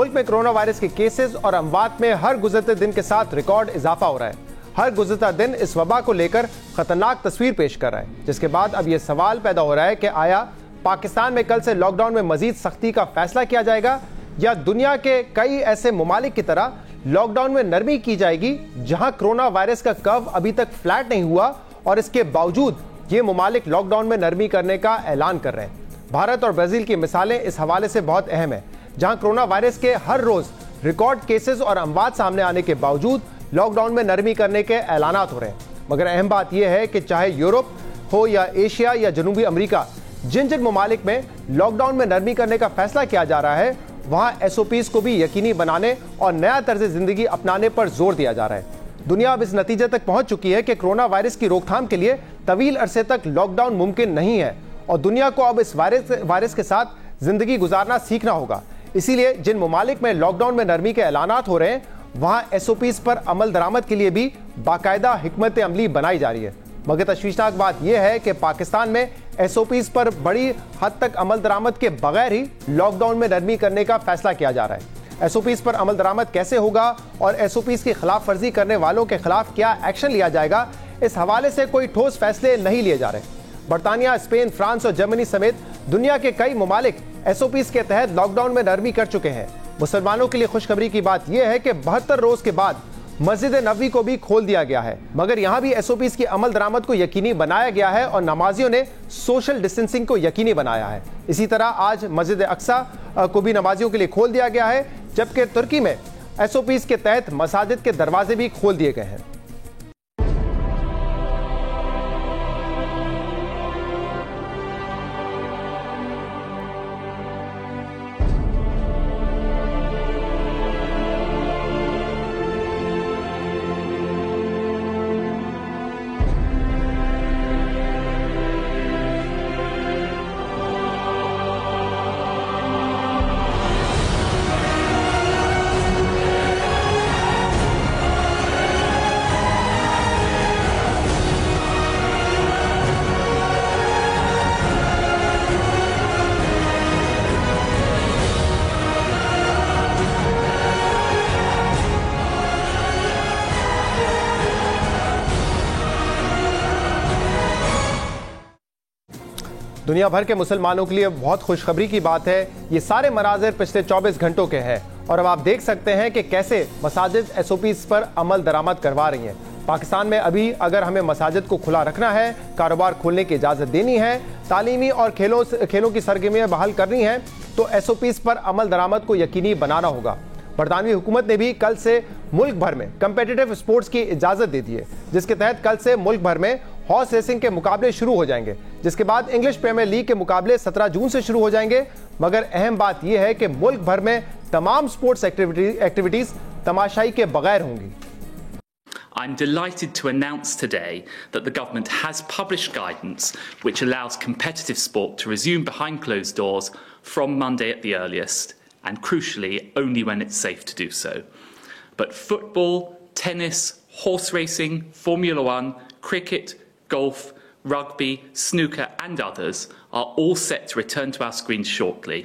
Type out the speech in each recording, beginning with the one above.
मुल्क में corona virus के केसेस और अमवात में हर गुजरते दिन के साथ रिकॉर्ड इजाफा हो रहा है। हर गुजरता दिन इस वबा को लेकर खतरनाक तस्वीर पेश कर रहा है, जिसके बाद अब यह सवाल पैदा हो रहा है कि आया पाकिस्तान में कल से लॉकडाउन में मजीद सख्ती का फैसला किया जाएगा या दुनिया के कई ऐसे ममालिक की तरह लॉकडाउन में नरमी की जाएगी जहां कोरोना वायरस का कर्व अभी तक फ्लैट नहीं हुआ और इसके बावजूद ये ममालिक लॉकडाउन में नरमी करने का ऐलान कर रहे हैं। भारत और ब्राजील की मिसालें इस हवाले से बहुत अहम है, जहां कोरोना वायरस के हर रोज रिकॉर्ड केसेस और अमवात सामने आने के बावजूद लॉकडाउन में नरमी करने के ऐलानात हो रहे हैं। मगर अहम बात यह है कि चाहे यूरोप हो या एशिया या जनूबी अमेरिका, जिन जिन ममालिक में लॉकडाउन में नरमी करने का फैसला किया जा रहा है वहां एसओपीज को भी यकीनी बनाने और नया तर्ज जिंदगी अपनाने पर जोर दिया जा रहा है। दुनिया अब इस नतीजे तक पहुंच चुकी है कि कोरोना वायरस की रोकथाम के लिए तवील अरसे तक लॉकडाउन मुमकिन नहीं है और दुनिया को अब इस वायरस के साथ जिंदगी गुजारना सीखना होगा। इसीलिए जिन ममालिक में लॉकडाउन में नरमी के ऐलानात हो रहे हैं वहां एसओपीज पर अमल दरामद के लिए भी बाकायदा हिकमत अमली बनाई जा रही है। मगर तशवीशनाक बात यह है कि पाकिस्तान में एसओपीज पर बड़ी हद तक अमल दरामद के बगैर ही लॉकडाउन में नरमी करने का फैसला किया जा रहा है। एसओपीज पर अमल दरामद कैसे होगा और एसओपीज की खिलाफ वर्जी करने वालों के खिलाफ क्या एक्शन लिया जाएगा, इस हवाले से कोई ठोस फैसले नहीं लिए जा रहे। बरतानिया, स्पेन, फ्रांस और जर्मनी समेत दुनिया के कई ममालिक एसओपीज के तहत लॉकडाउन में नरमी कर चुके हैं। मुसलमानों के लिए खुशखबरी की बात यह है कि 72 रोज के बाद मस्जिद नबवी को भी खोल दिया गया है, मगर यहां भी एसओपीज की अमल दरामद को यकीनी बनाया गया है और नमाजियों ने सोशल डिस्टेंसिंग को यकीनी बनाया है। इसी तरह आज मस्जिद अक्सा को भी नमाजियों के लिए खोल दिया गया है, जबकि तुर्की में एसओपीज के तहत मसाजिद के दरवाजे भी खोल दिए गए हैं। दुनिया भर के मुसलमानों के लिए बहुत खुशखबरी की बात है। ये सारे मनाजिर पिछले 24 घंटों के हैं और अब आप देख सकते हैं कि कैसे मसाजिद एसओपीज पर अमल दरामद करवा रही हैं। पाकिस्तान में अभी अगर हमें मसाजिद को खुला रखना है, कारोबार खोलने की इजाज़त देनी है, तालीमी और खेलों की सरगर्मियाँ बहाल करनी है, तो एसओपीज पर अमल दरामद को यकीनी बनाना होगा। बरतानवी हुकूमत ने भी कल से मुल्क भर में कम्पिटिटिव स्पोर्ट्स की इजाज़त दे दी है, जिसके तहत कल से मुल्क भर में हॉर्स रेसिंग के मुकाबले शुरू हो जाएंगे, जिसके बाद इंग्लिश प्रीमियर लीग के मुकाबले 17 जून से शुरू हो जाएंगे। मगर अहम बात यह है कि मुल्क भर में तमाम स्पोर्ट्स एक्टिविटीज तमाशाई के बगैर होंगी। I'm delighted to announce today that the government has published guidance which allows competitive sport to resume behind closed doors from Monday at the earliest, and crucially only when it's safe to do so. But football, tennis, horse racing, Formula One, cricket, golf, rugby, snooker and others are all set to return to our screens shortly.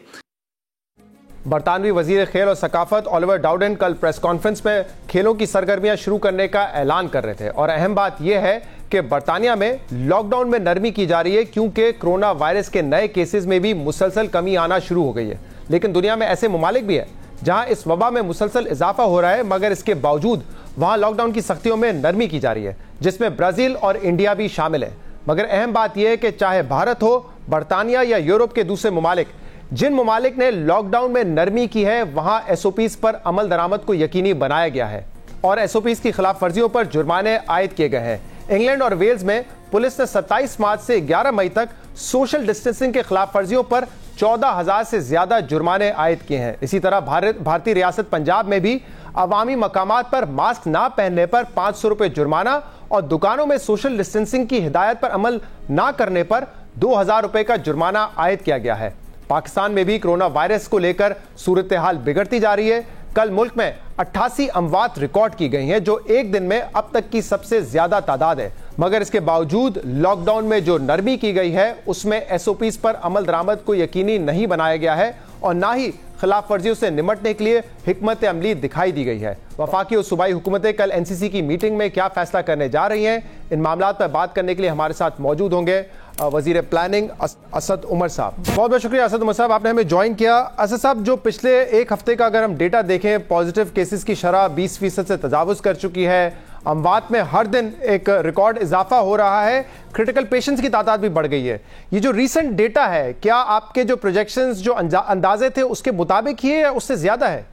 बरतानवी वजीर खेल और सकाफत Oliver डाउडेन कल press conference में खेलों की सरगर्मियां शुरू करने का ऐलान कर रहे थे और अहम बात यह है कि बरतानिया में लॉकडाउन में नरमी की जा रही है क्योंकि कोरोना वायरस के नए केसेस में भी मुसलसल कमी आना शुरू हो गई है। लेकिन दुनिया में ऐसे ममालिक भी है जहां इस वबा में मुसलसल इजाफा हो रहा है, मगर इसके बावजूद वहां लॉकडाउन की सख्तियों में नरमी की जा रही है, जिसमें ब्राजील और इंडिया भी शामिल है। मगर अहम बात यह है कि चाहे भारत हो, बरतानिया या यूरोप के दूसरे ममालिक, जिन ममालिक ने लॉकडाउन में नरमी की है वहां एसओपीज पर अमल दरामद को यकीनी बनाया गया है और एसओपीज की खिलाफ वर्जियों पर जुर्माने आयद किए गए हैं। इंग्लैंड और वेल्स में पुलिस ने 27 मार्च से 11 मई तक सोशल डिस्टेंसिंग के खिलाफ वर्जियों पर 14,000 से ज्यादा जुर्माने आयद किए हैं। इसी तरह भारतीय रियासत पंजाब में भी अवामी मकामात पर मास्क ना पहनने पर 500 रुपए जुर्माना और दुकानों में सोशल डिस्टेंसिंग की हिदायत पर अमल ना करने पर 2,000 रुपए का जुर्माना आयद किया गया है। पाकिस्तान में भी कोरोना वायरस को लेकर सूरत हाल बिगड़ती जा रही है। कल मुल्क में 88 अमवात रिकॉर्ड की गई हैं, जो एक दिन में अब तक की सबसे ज्यादा तादाद है। मगर इसके बावजूद लॉकडाउन में जो नरमी की गई है उसमें एसओपीज पर अमल दरामद को यकीनी नहीं बनाया गया है और ना ही खिलाफ वर्जियों से निपटने के लिए हिकमत अमली दिखाई दी गई है। वफाकी और सूबाई हुकूमतें कल एनसीसी की मीटिंग में क्या फैसला करने जा रही हैं, इन मामलों पर बात करने के लिए हमारे साथ मौजूद होंगे वजीर प्लानिंग असद उमर साहब। बहुत बहुत शुक्रिया असद उमर साहब, आपने हमें ज्वाइन किया। असद साहब, जो पिछले एक हफ्ते का अगर हम डेटा देखें, पॉजिटिव केसेस की शरह 20% से तजावुज कर चुकी है, अमवात में हर दिन एक रिकॉर्ड इजाफा हो रहा है, क्रिटिकल पेशेंट्स की तादाद भी बढ़ गई है। ये जो रीसेंट डेटा है, क्या आपके जो प्रोजेक्शंस, जो अंदाजे थे उसके मुताबिक ही है या उससे ज्यादा है?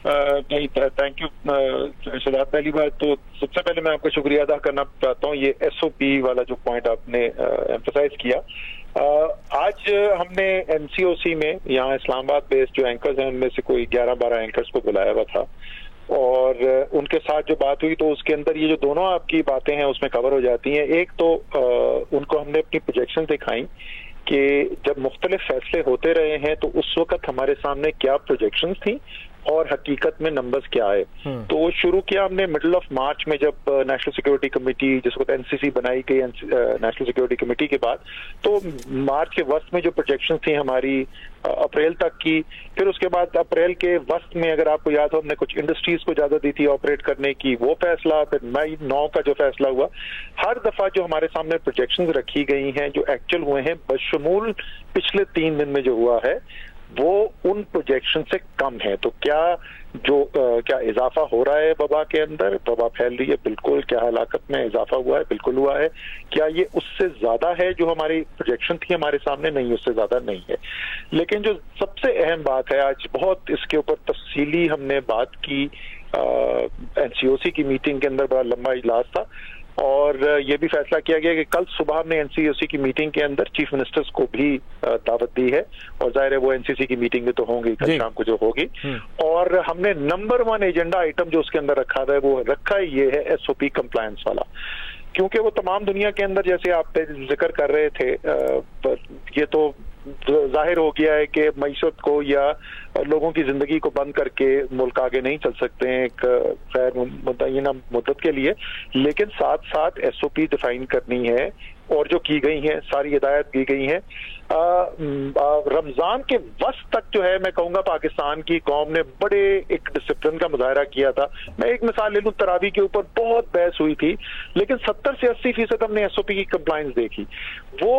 नहीं, थैंक यू शहजाद। पहली बात तो सबसे पहले मैं आपका शुक्रिया अदा करना चाहता हूँ, ये एसओपी वाला जो पॉइंट आपने एम्फसाइज किया। आज हमने एनसीओसी में यहाँ इस्लामाबाद बेस्ड जो एंकर्स हैं उनमें से कोई 11-12 एंकर्स को बुलाया हुआ था और उनके साथ जो बात हुई तो उसके अंदर ये जो दोनों आपकी बातें हैं उसमें कवर हो जाती हैं। एक तो उनको हमने अपनी प्रोजेक्शन दिखाई कि जब मुख्तलिफ फैसले होते रहे हैं तो उस वक्त हमारे सामने क्या प्रोजेक्शंस थी और हकीकत में नंबर्स क्या आए। तो वो शुरू किया हमने मिडल ऑफ मार्च में, जब नेशनल सिक्योरिटी कमेटी जिसको एनसीसी बनाई गई नेशनल सिक्योरिटी कमेटी के बाद, तो मार्च के वस्त में जो प्रोजेक्शन थी हमारी अप्रैल तक की, फिर उसके बाद अप्रैल के वस्त में अगर आपको याद हो हमने कुछ इंडस्ट्रीज को इजाजत दी थी ऑपरेट करने की, वो फैसला, फिर मई 9 का जो फैसला हुआ। हर दफा जो हमारे सामने प्रोजेक्शंस रखी गई हैं जो एक्चुअल हुए हैं बशमूल पिछले 3 दिन में जो हुआ है वो उन प्रोजेक्शन से कम है। तो क्या इजाफा हो रहा है वबा के अंदर, वबा फैल रही है, बिल्कुल। क्या हलाकत में इजाफा हुआ है, बिल्कुल हुआ है। क्या ये उससे ज्यादा है जो हमारी प्रोजेक्शन थी हमारे सामने? नहीं, उससे ज्यादा नहीं है। लेकिन जो सबसे अहम बात है, आज बहुत इसके ऊपर तफसीली हमने बात की, एनसीओसी की मीटिंग के अंदर बड़ा लंबा इजलास था और ये भी फैसला किया गया कि कल सुबह हमने एनसीओसी की मीटिंग के अंदर चीफ मिनिस्टर्स को भी दावत दी है और जाहिर है वो एनसीसी की मीटिंग में तो होंगी कल शाम को जो होगी। और हमने नंबर 1 एजेंडा आइटम जो उसके अंदर रखा है वो रखा ये है एसओपी कंप्लायंस वाला, क्योंकि वो तमाम दुनिया के अंदर जैसे आप जिक्र कर रहे थे, ये तो जाहिर हो गया है कि मईशत को या लोगों की जिंदगी को बंद करके मुल्क आगे नहीं चल सकते हैं एक खैर मुतय्यना मुद्दत के लिए, लेकिन साथ साथ एसओपी डिफाइन करनी है और जो की गई है सारी हिदायत दी गई है। रमजान के वक्त तक जो है मैं कहूंगा पाकिस्तान की कौम ने बड़े एक डिसिप्लिन का मुजाहरा किया था। मैं एक मिसाल ले लूं, तरावी के ऊपर बहुत बहस हुई थी लेकिन 70 से 80% हमने एसओपी की कंप्लायंस देखी। वो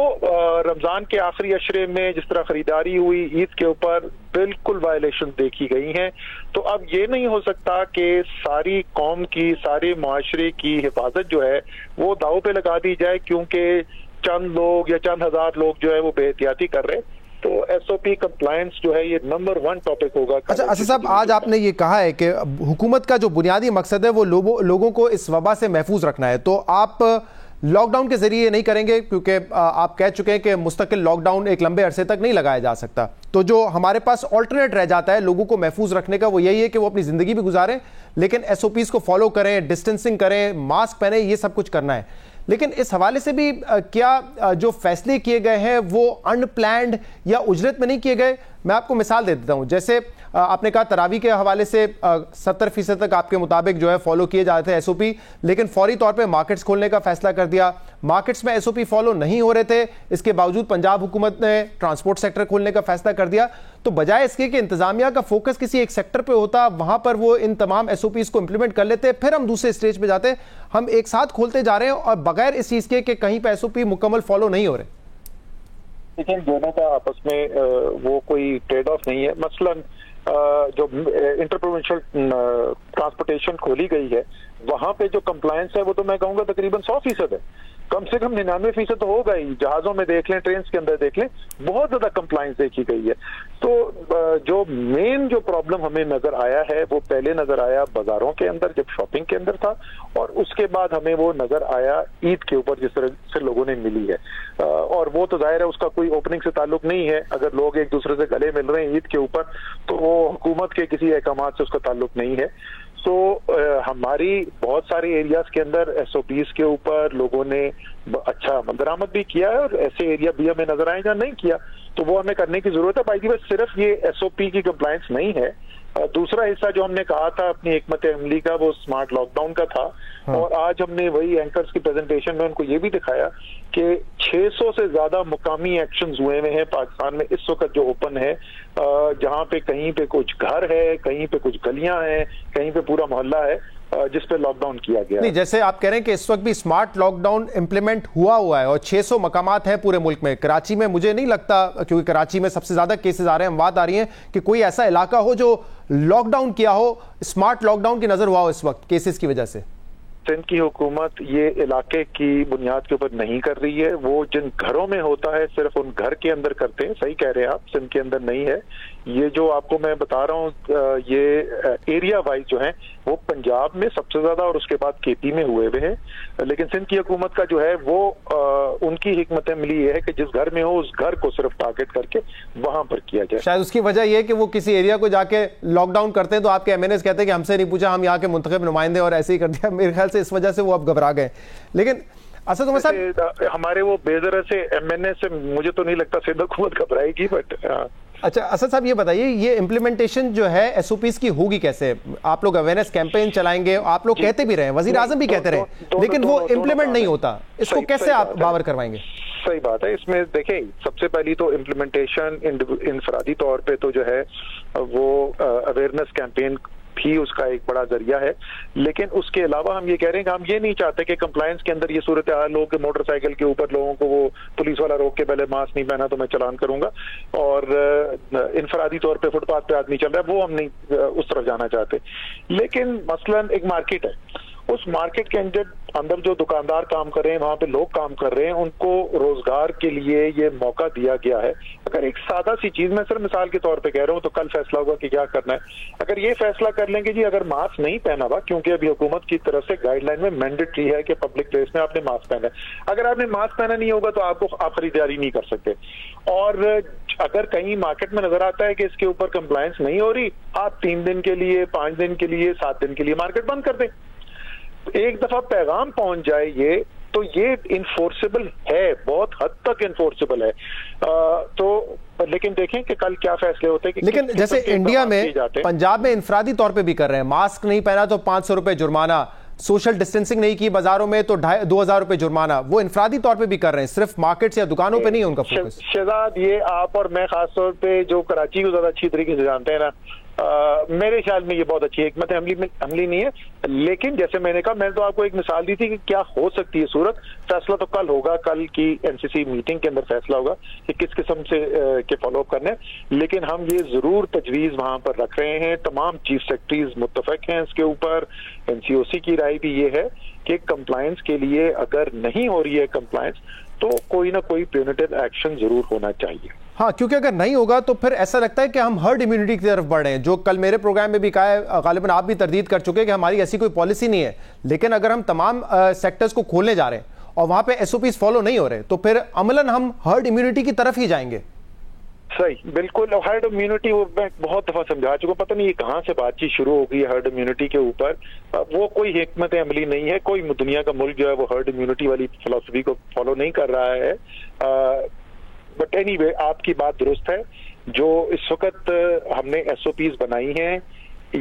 रमजान के आखिरी अशरे में जिस तरह खरीदारी हुई, ईद के ऊपर बिल्कुल वायलेशन देखी गई हैं। तो अब ये नहीं हो सकता कि सारी कौम की, सारे मुआशरे की हिफाजत जो है वो दाव पे लगा दी जाए क्योंकि चंद लोग या चंद हजार लोग जो है वो बेहतियाती कर रहे हैं। तो एसओपी कंप्लायंस जो है ये नंबर 1 टॉपिक होगा। अच्छा असद साहब, आज आपने ये कहा है कि हुकूमत का जो बुनियादी मकसद है वो लोगों को इस वबा से महफूज रखना है, तो आप लॉकडाउन के जरिए नहीं करेंगे क्योंकि आप कह चुके हैं कि मुस्तकिल लॉकडाउन एक लंबे अरसे तक नहीं लगाया जा सकता। तो जो हमारे पास ऑल्टरनेट रह जाता है लोगों को महफूज रखने का वो यही है कि वो अपनी जिंदगी भी गुजारें लेकिन एसओपीज को फॉलो करें, डिस्टेंसिंग करें, मास्क पहने, ये सब कुछ करना है। लेकिन इस हवाले से भी क्या जो फैसले किए गए हैं वो अनप्लैंड या उजरत में नहीं किए गए? मैं आपको मिसाल दे देता हूं, जैसे आपने कहा तरावी के हवाले से 70% तक आपके मुताबिक जो है फॉलो किए जाते थे एसओपी, लेकिन फौरी तौर पे मार्केट्स खोलने का फैसला कर दिया। मार्केट्स में एसओपी फॉलो नहीं हो रहे थे, इसके बावजूद पंजाब हुकूमत ने ट्रांसपोर्ट सेक्टर खोलने का फैसला कर दिया। तो बजाय इसके कि इंतजामिया का फोकस किसी एक सेक्टर पे होता, वहां पर वो इन तमाम एसओपीज को इंप्लीमेंट कर लेते, फिर हम दूसरे स्टेज पे जाते। हम एक साथ खोलते जा रहे हैं और बगैर इस चीज के कि कहीं पे एसओपी मुकम्मल फॉलो नहीं हो रहे। लेकिन दोनों का आपस में वो कोई ट्रेड ऑफ नहीं है। मसलन जो इंटरप्रोविंशियल ट्रांसपोर्टेशन खोली गई है वहां पे जो कंप्लायंस है वो तो मैं कहूंगा तकरीबन 100% है, कम से कम 99% होगा ही। जहाजों में देख लें, ट्रेन के अंदर देख लें, बहुत ज्यादा कंप्लायंस देखी गई है। तो जो मेन जो प्रॉब्लम हमें नजर आया है वो पहले नजर आया बाजारों के अंदर जब शॉपिंग के अंदर था, और उसके बाद हमें वो नजर आया ईद के ऊपर जिस तरह से लोगों ने मिली है। और वो तो जाहिर है उसका कोई ओपनिंग से ताल्लुक नहीं है। अगर लोग एक दूसरे से गले मिल रहे हैं ईद के ऊपर तो वो हुकूमत के किसी अहकाम से उसका ताल्लुक नहीं है। तो हमारी बहुत सारे एरियाज के अंदर एसओपीज के ऊपर लोगों ने अच्छा दरामद भी किया है और ऐसे एरिया भी हमें नजर आए जहाँ नहीं किया, तो वो हमें करने की जरूरत है। बाकी बस सिर्फ ये एसओपी की कंप्लायंस नहीं है, दूसरा हिस्सा जो हमने कहा था अपनी हिकमत अमली का वो स्मार्ट लॉकडाउन का था। और आज हमने वही एंकर्स की प्रेजेंटेशन में उनको ये भी दिखाया कि 600 से ज्यादा मुकामी एक्शंस हुए हैं पाकिस्तान में इस वक्त जो ओपन है, जहां पे कहीं पे कुछ घर है, कहीं पे कुछ गलियां हैं, कहीं पे पूरा मोहल्ला है जिस पे लॉकडाउन किया गया। नहीं, जैसे आप कह रहे हैं कि इस वक्त भी स्मार्ट लॉकडाउन इंप्लीमेंट हुआ है और 600 मकामात हैं पूरे मुल्क में। कराची में मुझे नहीं लगता, क्योंकि कराची में सबसे ज्यादा केसेस आ रहे हैं, बात आ रही है कि कोई ऐसा इलाका हो जो लॉकडाउन किया हो, स्मार्ट लॉकडाउन की नजर हुआ हो इस वक्त केसेस की वजह से। सिंध की हुकूमत ये इलाके की बुनियाद के ऊपर नहीं कर रही है, वो जिन घरों में होता है सिर्फ उन घर के अंदर करते हैं। सही कह रहे हैं आप, सिंध के अंदर नहीं है। ये जो आपको मैं बता रहा हूँ ये एरिया वाइज जो है वो पंजाब में सबसे ज्यादा और उसके बाद केपी में हुए हुए हैं। लेकिन सिंध की हुकूमत का जो है वो उनकी हिकमत अमली ये है कि जिस घर में हो उस घर को सिर्फ टारगेट करके वहां पर किया जाए। शायद उसकी वजह यह है कि वो किसी एरिया को जाके लॉकडाउन करते हैं तो आपके एमएनएस कहते हैं कि हमसे नहीं पूछा, हम यहाँ के मुंतखब नुमाइंदे और ऐसे ही कर दिया। मेरे ख्याल से इस वजह से वो अब घबरा गए। लेकिन असद उमर साहब, हमारे वो बेजर से एमएनए से मुझे तो नहीं लगता सिंध हुकूमत घबराएगी। बट अच्छा असद साहब, ये बताइए ये इम्प्लीमेंटेशन जो है एसओपीज की होगी कैसे? आप लोग अवेयरनेस कैंपेन चलाएंगे, आप लोग कहते भी रहे, वजीर आजम भी कहते रहे, लेकिन वो इम्प्लीमेंट नहीं होता, इसको कैसे आप बावर करवाएंगे? सही बात है। इसमें देखें, सबसे पहली तो इम्प्लीमेंटेशन इंफरादी तौर पे तो जो है वो अवेयरनेस कैंपेन भी उसका एक बड़ा जरिया है। लेकिन उसके अलावा हम ये कह रहे हैं कि हम ये नहीं चाहते कि कंप्लायंस के अंदर ये सूरत हाल हो कि मोटरसाइकिल के ऊपर लोगों को वो पुलिस वाला रोक के पहले मास्क नहीं पहना तो मैं चालान करूंगा, और इनफरादी तौर पे फुटपाथ पे आदमी चल रहा है, वो हम नहीं उस तरफ जाना चाहते। लेकिन मसलन एक मार्केट है, उस मार्केट के अंदर जो दुकानदार काम कर रहे हैं, वहां पे लोग काम कर रहे हैं, उनको रोजगार के लिए ये मौका दिया गया है। अगर एक सादा सी चीज, मैं सिर्फ मिसाल के तौर पे कह रहा हूं, तो कल फैसला होगा कि क्या करना है। अगर ये फैसला कर लेंगे जी अगर मास्क नहीं पहना हुआ, क्योंकि अभी हुकूमत की तरफ से गाइडलाइन में मैंडेटरी है कि पब्लिक प्लेस में आपने मास्क पहना है, अगर आपने मास्क पहना नहीं होगा तो आप खरीदारी नहीं कर सकते। और अगर कहीं मार्केट में नजर आता है कि इसके ऊपर कंप्लायंस नहीं हो रही, आप 3 दिन के लिए, 5 दिन के लिए, 7 दिन के लिए मार्केट बंद कर दें। एक दफा पैगाम पहुंच जाए ये, तो ये इन्फोर्सेबल है, बहुत हद तक इन्फोर्सेबल है। तो लेकिन देखें कि कल क्या फैसले होते हैं कि लेकिन जैसे इंडिया में, पंजाब में इंफरादी तौर पे भी कर रहे हैं, मास्क नहीं पहना तो 500 रुपए जुर्माना, सोशल डिस्टेंसिंग नहीं की बाजारों में तो 2,500 रुपए जुर्माना, वो इंफरादी तौर पे भी कर रहे हैं, सिर्फ मार्केट्स या दुकानों पे नहीं है उनका फोकस। शहजाद, ये आप और मैं खासतौर पे जो कराची को ज्यादा अच्छी तरीके से जानते हैं ना, मेरे ख्याल में ये बहुत अच्छी हिकमत अमली नहीं है। लेकिन जैसे मैंने कहा, मैंने तो आपको एक मिसाल दी थी कि क्या हो सकती है सूरत। फैसला तो कल होगा, कल की एनसीसी मीटिंग के अंदर फैसला होगा कि किस किस्म से के फॉलोअप करने। लेकिन हम ये जरूर तजवीज वहां पर रख रहे हैं, तमाम चीफ सेक्रेटरीज मुत्तफक हैं इसके ऊपर। एनसीओसी की राय भी ये है कि कंप्लायंस के लिए अगर नहीं हो रही है कंप्लायंस, तो कोई ना कोई प्यूनिटिव एक्शन जरूर होना चाहिए। हाँ, क्योंकि अगर नहीं होगा तो फिर ऐसा लगता है कि हम हर्ड इम्यूनिटी की तरफ बढ़ रहे हैं, जो कल मेरे प्रोग्राम में भी कहा है, गालिबन आप भी तरदीद कर चुके हैं कि हमारी ऐसी कोई पॉलिसी नहीं है। लेकिन अगर हम तमाम सेक्टर्स को खोलने जा रहे हैं और वहां पे एसओपीज फॉलो नहीं हो रहे, तो फिर अमलन हम हर्ड इम्यूनिटी की तरफ ही जाएंगे। सही, बिल्कुल। हर्ड इम्यूनिटी वो मैं बहुत दफा समझा चुका, पता नहीं ये कहाँ से बातचीत शुरू हो गई हर्ड इम्यूनिटी के ऊपर। वो कोई हिकमत अमली नहीं है, कोई दुनिया का मुल्क जो है वो हर्ड इम्यूनिटी वाली फिलॉसफी को फॉलो नहीं कर रहा है। बट एनीवे, आपकी बात दुरुस्त है। जो इस वक्त हमने एसओपीज बनाई हैं,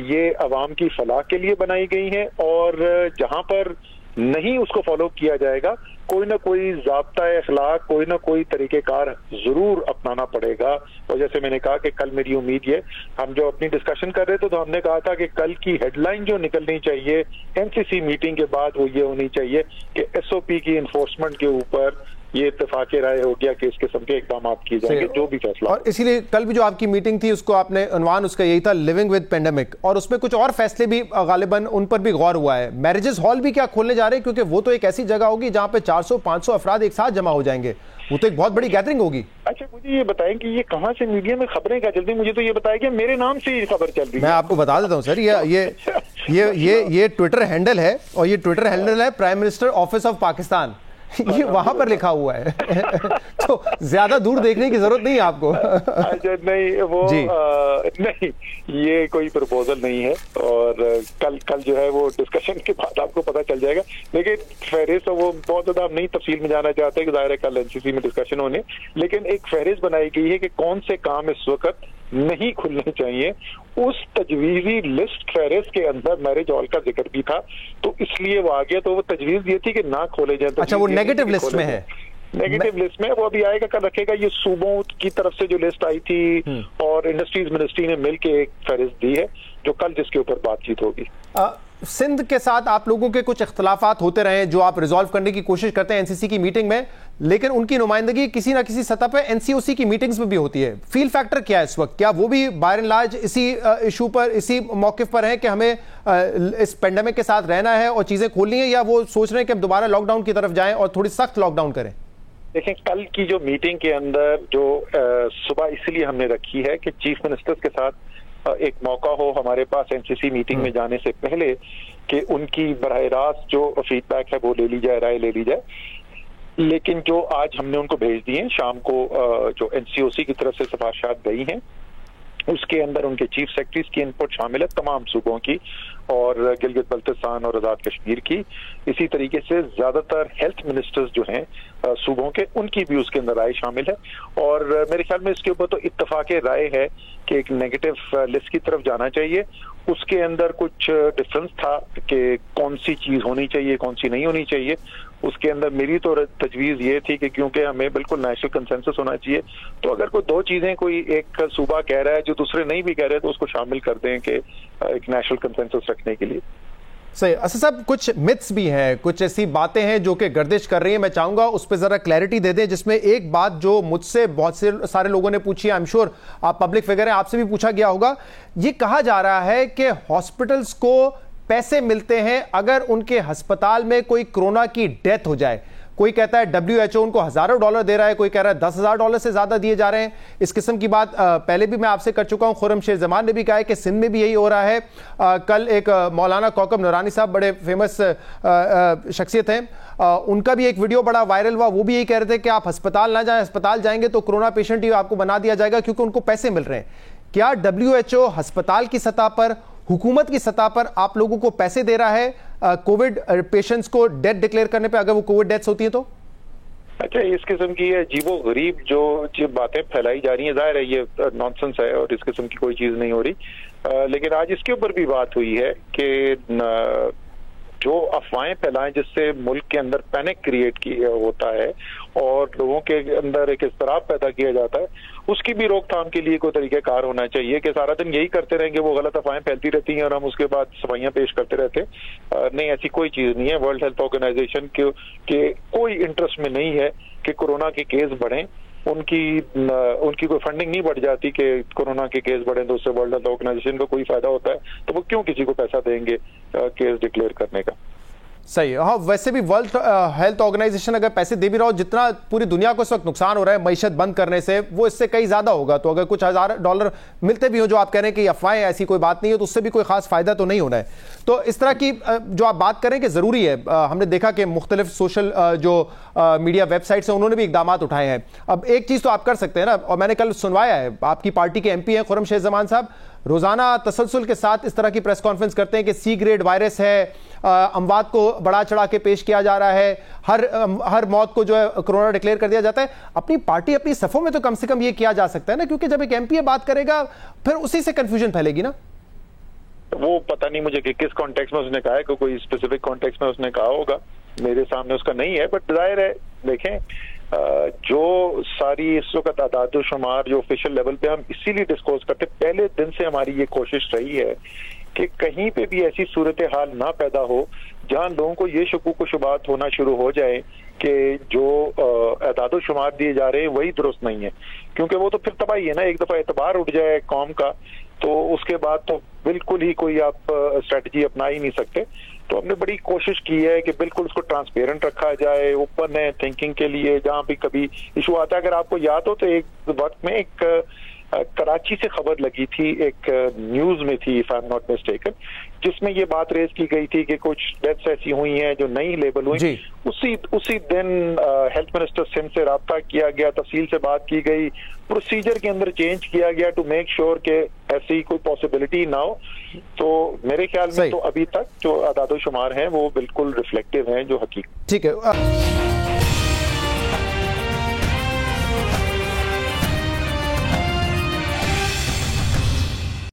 ये अवाम की फलाह के लिए बनाई गई हैं, और जहां पर नहीं उसको फॉलो किया जाएगा, कोई ना कोई ज़ाब्ता अखलाक, कोई ना कोई तरीक़ेकार जरूर अपनाना पड़ेगा। और जैसे मैंने कहा कि कल मेरी उम्मीद ये, हम जो अपनी डिस्कशन कर रहे थे तो हमने कहा था कि कल की हेडलाइन जो निकलनी चाहिए एनसीसी मीटिंग के बाद वो ये होनी चाहिए कि एसओपी की इन्फोर्समेंट के ऊपर ये इत्तेफाक राय हो गया कि इस किस्म के इकदाम किए जाएंगे, जो भी फैसला। और इसीलिए कल भी जो आपकी मीटिंग थी उसको आपने उन्वान उसका यही था, लिविंग विद पेंडेमिक, और उसमें कुछ और फैसले भी गालिबन उन पर भी गौर हुआ है। मैरिजेस हॉल भी क्या खोलने जा रहे हैं, क्योंकि वो तो एक ऐसी जगह होगी जहां पे 400-500 अफराद एक साथ जमा हो जाएंगे, वो तो एक बहुत बड़ी गैदरिंग होगी। अच्छा, मुझे ये बताएं कि ये कहां से मीडिया में खबरें क्या चलती हैं? मुझे तो ये बताया कि मेरे नाम से ये खबर चल रही है। मैं आपको बता देता हूं सर, ये ट्विटर हैंडल है, और ये ट्विटर हैंडल है prime minister office of Pakistan, ये वहां पर लिखा हुआ है। तो ज्यादा दूर देखने की जरूरत नहीं है आपको। अच्छा, नहीं वो नहीं, ये कोई प्रपोजल नहीं है, और कल जो है वो डिस्कशन के बाद आपको पता चल जाएगा। लेकिन फहरिस्त वो बहुत ज्यादा हम नहीं तफसील में जाना चाहते कि ज़ाहिर है कल एनसीसी में डिस्कशन होने, लेकिन एक फहरिस्त बनाई गई है कि कौन से काम इस वक्त नहीं खुलने चाहिए। उस तजवीजी लिस्ट फेरिस्त के अंदर मैरिज हॉल का जिक्र भी था, तो इसलिए वो आ गया। तो वो तजवीज ये थी कि ना खोले जाए। अच्छा, वो नेगेटिव लिस्ट में है, नेगेटिव लिस्ट में। वो अभी आएगा, कल रखेगा। ये सूबों की तरफ से जो लिस्ट आई थी और इंडस्ट्रीज मिनिस्ट्री ने मिलकर एक फहरिस्त दी है, जो कल जिसके ऊपर बातचीत होगी। सिंध के साथ आप लोगों के कुछ इख्तलाफात होते रहे जो आप रिजॉल्व करने की कोशिश करते हैं एनसीसी की मीटिंग में, लेकिन उनकी नुमाइंदगी किसी ना किसी सतह पर एनसीओसी की मीटिंग्स में भी होती है। फील फैक्टर क्या है इस वक्त? क्या वो भी बाय एंड लार्ज इसी इशू पर, इसी मौकिफ पर है कि हमें इस पेंडेमिक के साथ रहना है और चीजें खोलनी है, या वो सोच रहे हैं कि हम दोबारा लॉकडाउन की तरफ जाएं और थोड़ी सख्त लॉकडाउन करें? देखें, कल की जो मीटिंग के अंदर जो सुबह इसलिए हमने रखी है कि चीफ मिनिस्टर्स के साथ एक मौका हो हमारे पास एनसीसी मीटिंग में जाने से पहले कि उनकी बराह रास्त जो फीडबैक है वो ले ली जाए, राय ले ली जाए। लेकिन जो आज हमने उनको भेज दिए शाम को, जो एनसीओसी की तरफ से सिफारिशात गई हैं, उसके अंदर उनके चीफ सेक्रेटरीज की इनपुट शामिल है, तमाम सूबों की और गिलगित बल्तिस्तान और आजाद कश्मीर की। इसी तरीके से ज्यादातर हेल्थ मिनिस्टर्स जो हैं सूबों के, उनकी भी उसके अंदर राय शामिल है। और मेरे ख्याल में इसके ऊपर तो इत्तफाक राय है कि एक नेगेटिव लिस्ट की तरफ जाना चाहिए। उसके अंदर कुछ डिफरेंस था कि कौन सी चीज होनी चाहिए, कौन सी नहीं होनी चाहिए। उसके अंदर मेरी तो तजवीज ये थी कि क्योंकि हमें बिल्कुल नेशनल कंसेंसस होना चाहिए, तो अगर कोई दो चीजें कोई एक सूबा कह रहा है जो दूसरे नहीं भी कह रहे, तो उसको शामिल कर दें कि एक नेशनल कंसेंसस रखने के लिए। सही। असद साहब, कुछ मिथ्स भी हैं, कुछ ऐसी बातें हैं जो कि गर्दिश कर रही हैं। मैं चाहूंगा उस पर जरा क्लैरिटी दे दें, जिसमें एक बात जो मुझसे बहुत से सारे लोगों ने पूछी, आई एम श्योर आप पब्लिक फिगर हैं, आपसे भी पूछा गया होगा। ये कहा जा रहा है कि हॉस्पिटल्स को पैसे मिलते हैं अगर उनके अस्पताल में कोई कोरोना की डेथ हो जाए। कोई कहता है WHO उनको हजारों डॉलर दे रहा है, कोई कह रहा है $10,000 से ज्यादा दिए जा रहे हैं। इस किस्म की बात पहले भी मैं आपसे कर चुका हूं। खुर्रमशेर जमान ने भी कहा है कि सिंध में भी यही हो रहा है। कल एक मौलाना कौकब नूरानी साहब, बड़े फेमस शख्सियत हैं, उनका भी एक वीडियो बड़ा वायरल हुआ। वो भी यही कह रहे थे कि आप अस्पताल ना जाएं, अस्पताल जाएंगे तो कोरोना पेशेंट ही आपको बना दिया जाएगा क्योंकि उनको पैसे मिल रहे हैं। क्या WHO अस्पताल की सतह पर, हुकूमत की सतह पर आप लोगों को पैसे दे रहा है कोविड पेशेंट्स को डेथ डिक्लेयर करने पे, अगर वो कोविड डेथ्स होती है तो? अच्छा, इस किस्म की अजीबो गरीब जो बातें फैलाई जा रही हैं, जाहिर है ये नॉनसेंस है और इस किस्म की कोई चीज नहीं हो रही। लेकिन आज इसके ऊपर भी बात हुई है कि जो अफवाहें फैलाएं जिससे मुल्क के अंदर पैनिक क्रिएट होता है और लोगों के अंदर एक इस्तराब पैदा किया जाता है, उसकी भी रोकथाम के लिए कोई तरीक़ेकार होना चाहिए कि सारा दिन यही करते रहेंगे, वो गलत अफवाहें फैलती रहती हैं और हम उसके बाद सफाइयां पेश करते रहते हैं। नहीं, ऐसी कोई चीज नहीं है। वर्ल्ड हेल्थ ऑर्गेनाइजेशन के कोई इंटरेस्ट में नहीं है कि कोरोना के केस बढ़ें। उनकी कोई फंडिंग नहीं बढ़ जाती कि कोरोना के केस बढ़े तो उससे वर्ल्ड हेल्थ ऑर्गेनाइजेशन को कोई फायदा होता है, तो वो क्यों किसी को पैसा देंगे केस डिक्लेयर करने का। सही। हाँ, वैसे भी वर्ल्ड हेल्थ ऑर्गेनाइजेशन अगर पैसे दे भी रहा हो, जितना पूरी दुनिया को इस वक्त नुकसान हो रहा है मईशत बंद करने से, वो इससे कई ज्यादा होगा। तो अगर कुछ $1,000 मिलते भी हो, जो आप कह रहे हैं कि अफवाहें, ऐसी कोई बात नहीं है, तो उससे भी कोई खास फायदा तो नहीं होना है। तो इस तरह की जो आप बात करें कि जरूरी है, हमने देखा कि मुख्तलिफ सोशल जो मीडिया वेबसाइट्स हैं उन्होंने भी इकदाम उठाए हैं। अब एक चीज तो आप कर सकते हैं ना, और मैंने कल सुनवाया है, आपकी पार्टी के MP हैं खुर्रमशेर जमान साहब, रोजाना तसलसल के साथ इस तरह की प्रेस कॉन्फ्रेंस करते हैं कि C ग्रेड वायरस है, अमवात को बढ़ा चढ़ा के पेश किया जा रहा है, हर मौत को जो है कोरोना डिक्लेयर कर दिया जाता है। अपनी पार्टी, अपनी सफों में तो कम से कम ये किया जा सकता है ना, क्योंकि जब एक MP बात करेगा फिर उसी से कंफ्यूजन फैलेगी ना। वो पता नहीं मुझे कि किस कॉन्टेक्स्ट में उसने कहा है, कोई स्पेसिफिक कॉन्टेक्स्ट में उसने कहा होगा, मेरे सामने उसका नहीं है। बट जाहिर है, देखें, जो सारी इस वक्त आदाद शुमार जो ऑफिशियल लेवल पे हम इसीलिए डिस्कस करते, पहले दिन से हमारी ये कोशिश रही है कि कहीं पे भी ऐसी सूरत हाल ना पैदा हो जहां लोगों को ये शुकूक व शुबात होना शुरू हो जाए कि जो आदाद शुमार दिए जा रहे हैं वही दुरुस्त नहीं है, क्योंकि वो तो फिर तबाही है ना। एक दफा एतबार उठ जाए कौम का तो उसके बाद तो बिल्कुल ही कोई आप स्ट्रेटजी अपना ही नहीं सकते। तो हमने बड़ी कोशिश की है कि बिल्कुल उसको ट्रांसपेरेंट रखा जाए, ओपन है थिंकिंग के लिए। जहां भी कभी इशू आता है, अगर आपको याद हो तो एक वक्त में एक कराची से खबर लगी थी, एक न्यूज में थी, if I am not mistaken, जिसमें ये बात रेज की गई थी कि कुछ डेथ्स ऐसी हुई हैं जो नहीं लेबल हुई। उसी दिन हेल्थ मिनिस्टर सिंध से राब्ता किया गया, तफसील से बात की गई, प्रोसीजर के अंदर चेंज किया गया टू मेक श्योर कि ऐसी कोई पॉसिबिलिटी ना हो। तो मेरे ख्याल में तो अभी तक जो आदाद शुमार हैं वो बिल्कुल रिफ्लेक्टिव हैं जो हकीकत। ठीक है।